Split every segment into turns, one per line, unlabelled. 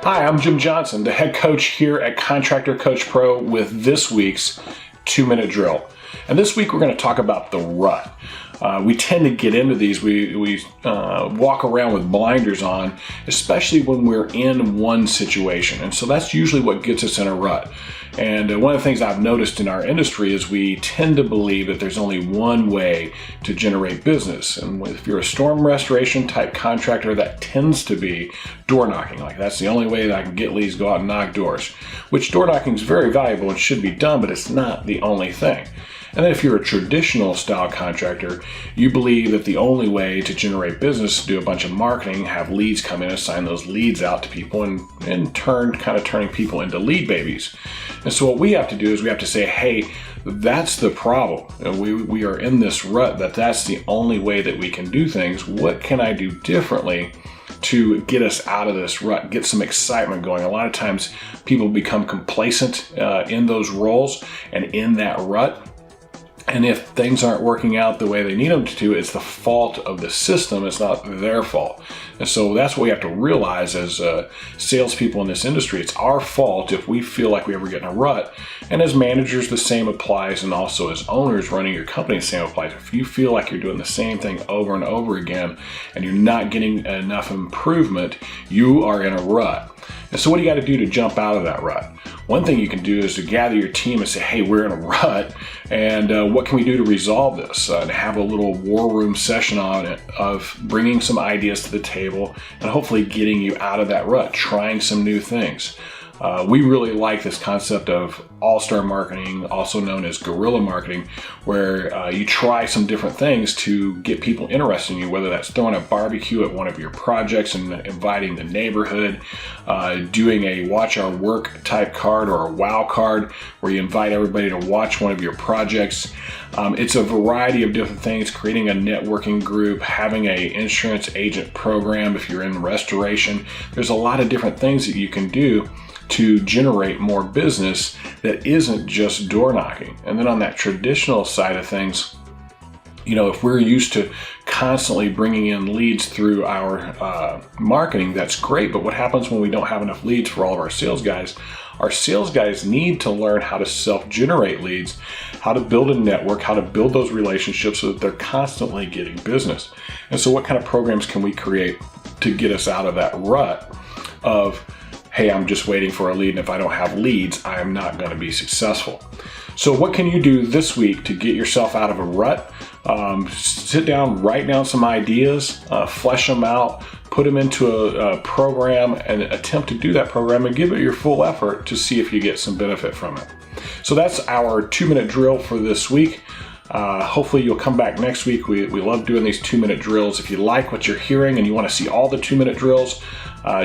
Hi, I'm Jim Johnson, the head coach here at Contractor Coach Pro with this week's 2-minute drill. And this week we're going to talk about the rut. We tend to get into these, we walk around with blinders on, especially when we're in one situation. And so that's usually what gets us in a rut. And one of the things I've noticed in our industry is we tend to believe that there's only one way to generate business. And if you're a storm restoration type contractor, that tends to be door knocking. Like that's the only way that I can get leads, go out and knock doors, which door knocking is very valuable and should be done, but it's not the only thing. And then if you're a traditional style contractor, you believe that the only way to generate business is to do a bunch of marketing, have leads come in, assign those leads out to people, and in turn kind of turning people into lead babies. And so what we have to do is we have to say, hey, that's the problem. And we are in this rut that's the only way that we can do things. What can I do differently to get us out of this rut, get some excitement going? A lot of times people become complacent in those roles and in that rut. And if things aren't working out the way they need them to, it's the fault of the system. It's not their fault. And so that's what we have to realize as salespeople in this industry. It's our fault if we feel like we ever get in a rut. And as managers, the same applies. And also as owners running your company, the same applies. If you feel like you're doing the same thing over and over again and you're not getting enough improvement, you are in a rut. And so what do you got to do to jump out of that rut? One thing you can do is to gather your team and say, hey, we're in a rut, and what can we do to resolve this? And have a little war room session on it of bringing some ideas to the table and hopefully getting you out of that rut, trying some new things. We really like this concept of all-star marketing, also known as guerrilla marketing, where you try some different things to get people interested in you, whether that's throwing a barbecue at one of your projects and inviting the neighborhood, doing a watch our work type card or a wow card where you invite everybody to watch one of your projects. It's a variety of different things, creating a networking group, having an insurance agent program if you're in restoration. There's a lot of different things that you can do to generate more business that isn't just door knocking. And then on that traditional side of things, you know, if we're used to constantly bringing in leads through our marketing, that's great. But what happens when we don't have enough leads for all of our sales guys? Our sales guys need to learn how to self-generate leads, how to build a network, how to build those relationships so that they're constantly getting business. And so what kind of programs can we create to get us out of that rut of, hey, I'm just waiting for a lead, and if I don't have leads, I am not going to be successful. So what can you do this week to get yourself out of a rut? Sit down, write down some ideas, flesh them out, put them into a program, and attempt to do that program and give it your full effort to see if you get some benefit from it. So that's our 2-minute drill for this week. Hopefully you'll come back next week. We love doing these 2-minute drills. If you like what you're hearing and you want to see all the 2-minute drills,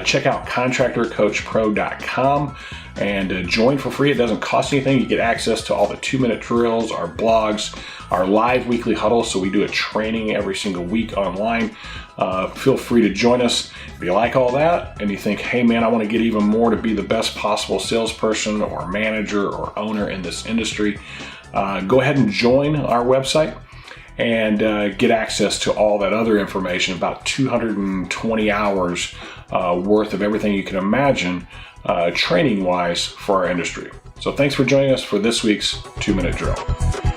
check out contractorcoachpro.com and join for free. It doesn't cost anything. You get access to all the 2-minute drills, our blogs, our live weekly huddles. So we do a training every single week online. Feel free to join us. If you like all that and you think, hey man, I want to get even more to be the best possible salesperson or manager or owner in this industry, go ahead and join our website and get access to all that other information, about 220 hours worth of everything you can imagine training-wise for our industry. So thanks for joining us for this week's 2-minute drill.